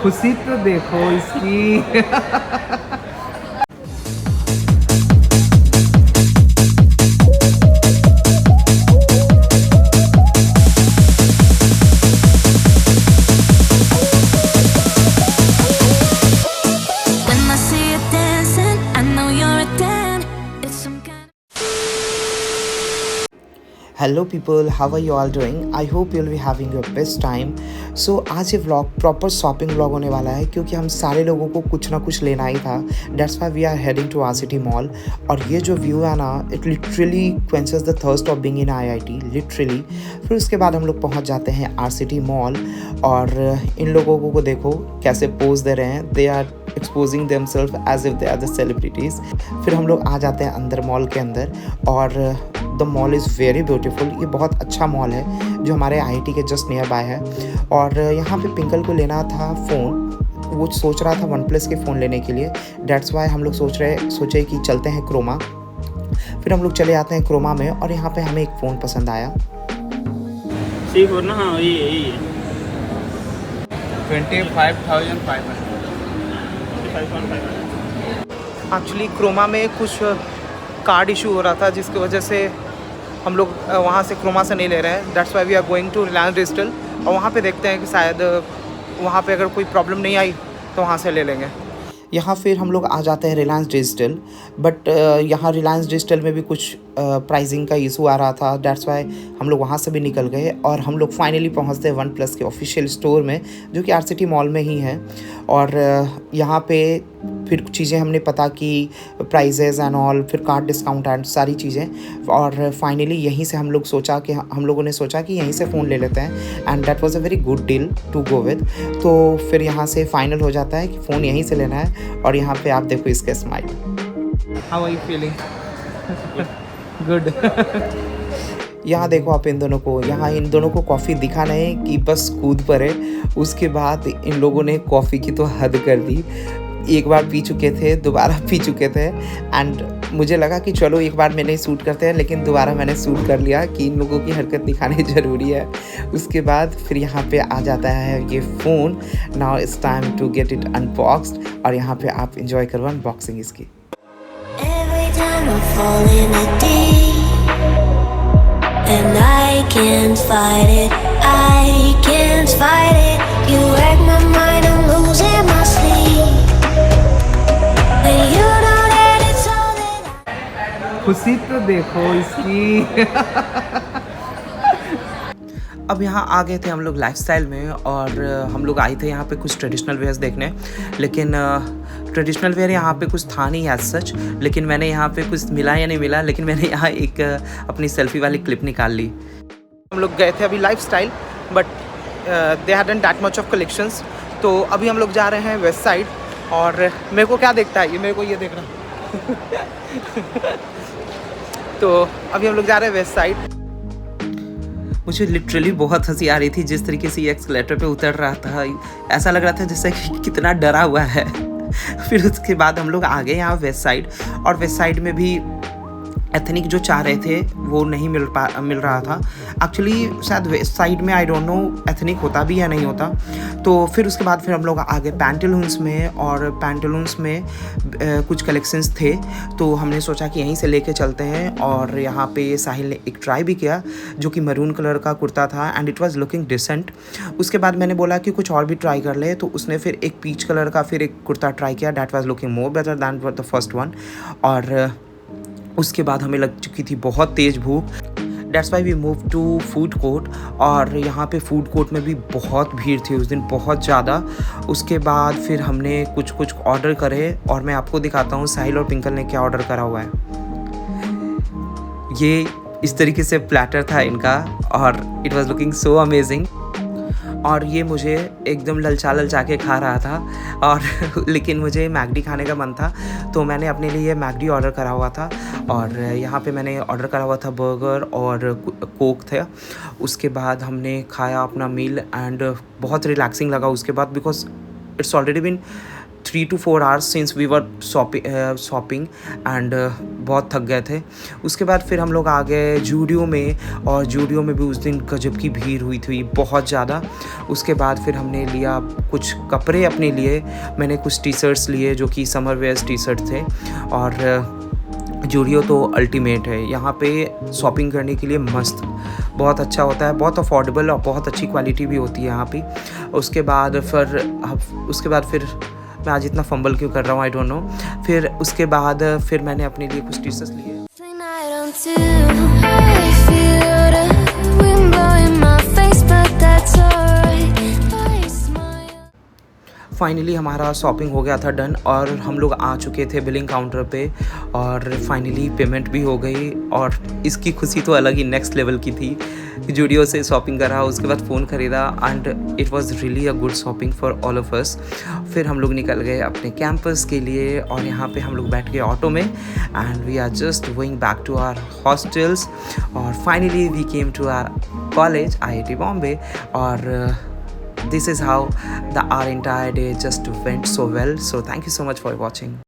खुशी तो देखो इसकी। When I see you dancing, I know you're a 10. It's some kind hello people, how are you all doing? I hope you will be having your best time. सो आज ये vlog proper shopping vlog होने वाला है, क्योंकि हम सारे लोगों को कुछ ना कुछ लेना ही था। That's why we are heading to R city mall. और ये जो व्यू है ना, it literally quenches the thirst of being in IIT, literally. फिर उसके बाद हम लोग पहुंच जाते हैं आर सिटी मॉल, और इन लोगों को देखो कैसे पोज दे रहे हैं। They are exposing themselves as if they are the celebrities. फिर हम लोग आ जाते हैं अंदर, मॉल के अंदर, और the mall is very beautiful. ये बहुत अच्छा मॉल है जो हमारे आईआईटी के जस्ट नियर बाय है। और यहाँ पे पिंकल को लेना था फ़ोन, वो सोच रहा था वन प्लस के फ़ोन लेने के लिए। डेट्स वाई हम लोग सोचे कि चलते हैं क्रोमा। फिर हम लोग चले जाते हैं क्रोमा में, और यहाँ पे हमें एक फ़ोन पसंद आया। ना हाँ ये 25,500। एक्चुअली क्रोमा में कुछ कार्ड इशू हो रहा था, जिसकी वजह से हम लोग वहाँ से क्रोमा से नहीं ले रहे हैं। That's why we are going to Reliance Digital, और वहाँ पे देखते हैं कि शायद वहाँ पे अगर कोई प्रॉब्लम नहीं आई तो वहाँ से ले लेंगे। यहाँ फिर हम लोग आ जाते हैं रिलायंस डिजिटल, बट यहाँ रिलायंस डिजिटल में भी कुछ प्राइसिंग का इशू आ रहा था। दैट्स वाई हम लोग वहाँ से भी निकल गए, और हम लोग फाइनली पहुँचते हैं वन प्लस के ऑफिशियल स्टोर में, जो कि आर सिटी मॉल में ही है। और यहाँ पे फिर कुछ चीज़ें हमने पता की, प्राइजेज़ एंड ऑल, फिर कार्ड डिस्काउंट एंड सारी चीज़ें। और फाइनली यहीं से हम लोगों ने सोचा कि यहीं से फ़ोन ले लेते हैं, and that was a very good deal to go with. तो फिर यहाँ से फाइनल हो जाता है कि फ़ोन यहीं से लेना है। और यहाँ पे आप देखो इसके smile. How are you feeling? Good. यहाँ देखो आप इन दोनों को कॉफ़ी दिखा नहीं कि बस कूद पड़े। उसके बाद इन लोगों ने कॉफ़ी की तो हद कर दी। एक बार पी चुके थे, दोबारा पी चुके थे, एंड मुझे लगा कि चलो एक बार मैंने शूट करते हैं, लेकिन दोबारा मैंने शूट कर लिया कि इन लोगों की हरकत दिखानी ज़रूरी है। उसके बाद फिर यहाँ पे आ जाता है ये phone. Now it's time to get it unboxed, और यहाँ पे आप इंजॉय करो अनबॉक्सिंग इसकी। every time I fall in the deep, and I can't fight it. I can't fight it. You wreck my mind, I'm losing my sleep. When you know that it's all that I खुशी तो देखो इसकी। अब यहाँ आ गए थे हम लोग लाइफस्टाइल में, और हम लोग आए थे यहाँ पे कुछ ट्रेडिशनल वेयर्स देखने। लेकिन ट्रेडिशनल वेयर यहाँ पे कुछ था नहीं एज सच, लेकिन मैंने यहाँ पे कुछ मिला या नहीं मिला, लेकिन मैंने यहाँ एक अपनी सेल्फी वाली क्लिप निकाल ली। हम लोग गए थे अभी lifestyle, but they hadn't that much of collections. तो अभी हम लोग जा रहे हैं वेस्ट साइड, और मेरे को क्या देखता है ये, मेरे को ये देखना। तो अभी हम लोग जा रहे हैं वेस्ट साइड। मुझे लिटरली बहुत हंसी आ रही थी जिस तरीके से ये एक्सलेटर पे उतर रहा था। ऐसा लग रहा था जैसे कि कितना डरा हुआ है। फिर उसके बाद हम लोग आ गए यहाँ वेस्ट साइड, और वेस्ट साइड में भी एथनिक जो चाह रहे थे वो नहीं मिल रहा था। एक्चुअली शायद वेस्ट साइड में आई डोंट नो एथनिक होता भी या नहीं होता। तो फिर उसके बाद फिर हम लोग आ गए पैंटलून्स में, और पैंटलून्स में कुछ कलेक्शंस थे, तो हमने सोचा कि यहीं से लेके चलते हैं। और यहाँ पे साहिल ने एक ट्राई भी किया, जो कि मरून कलर का कुर्ता था, and it was looking decent. उसके बाद मैंने बोला कि कुछ और भी ट्राई कर ले, तो उसने फिर एक पीच कलर का फिर एक कुर्ता ट्राई किया। That was looking more better than the first one. और उसके बाद हमें लग चुकी थी बहुत तेज़ भूख। That's why we move to food court, और यहाँ पे फूड कोर्ट में भी बहुत भीड़ थी उस दिन, बहुत ज़्यादा। उसके बाद फिर हमने कुछ ऑर्डर करे, और मैं आपको दिखाता हूँ साहिल और पिंकल ने क्या ऑर्डर करा हुआ है। ये इस तरीके से प्लेटर था इनका, और it was looking so amazing. और ये मुझे एकदम ललचा के खा रहा था, और लेकिन मुझे मैगडी खाने का मन था, तो मैंने अपने लिए मैगडी ऑर्डर करा हुआ था। और यहाँ पे मैंने ऑर्डर करा हुआ था बर्गर और कोक था। उसके बाद हमने खाया अपना मील, एंड बहुत रिलैक्सिंग लगा उसके बाद, because it's already been 3 to 4 hours since we were shopping and बहुत थक गए थे। उसके बाद फिर हम लोग आ गए जूडियो में, और जूडियो में भी उस दिन गजब की भीड़ हुई थी बहुत ज़्यादा। उसके बाद फिर हमने लिया कुछ कपड़े अपने लिए, मैंने कुछ टी शर्ट्स लिए जो कि समर वेयर्स टी शर्ट थे। और जूडियो तो अल्टीमेट है, यहाँ पे शॉपिंग करने के लिए मस्त, बहुत अच्छा होता है, बहुत अफोर्डेबल और बहुत अच्छी क्वालिटी भी होती है यहाँ पे। उसके बाद फिर मैं आज इतना फंबल क्यों कर रहा हूँ, आई डोंट नो। फिर उसके बाद फिर मैंने अपने लिए कुछ टी शर्ट्स लिए। Night on two, I feel the wind blowing my face, but that's alright. I smile. Finally हमारा शॉपिंग हो गया था डन, और हम लोग आ चुके थे बिलिंग काउंटर पे, और फाइनली पेमेंट भी हो गई। और इसकी खुशी तो अलग ही नेक्स्ट लेवल की थी। जूडियो से शॉपिंग करा, उसके बाद फ़ोन ख़रीदा, and it was really a good shopping for all of us. फिर हम लोग निकल गए अपने कैंपस के लिए, और यहाँ पे हम लोग बैठ गए ऑटो में, and we are just going back to our hostels. और finally we came to our college IIT Bombay, और this is how our entire day just went so well. So thank you so much for watching.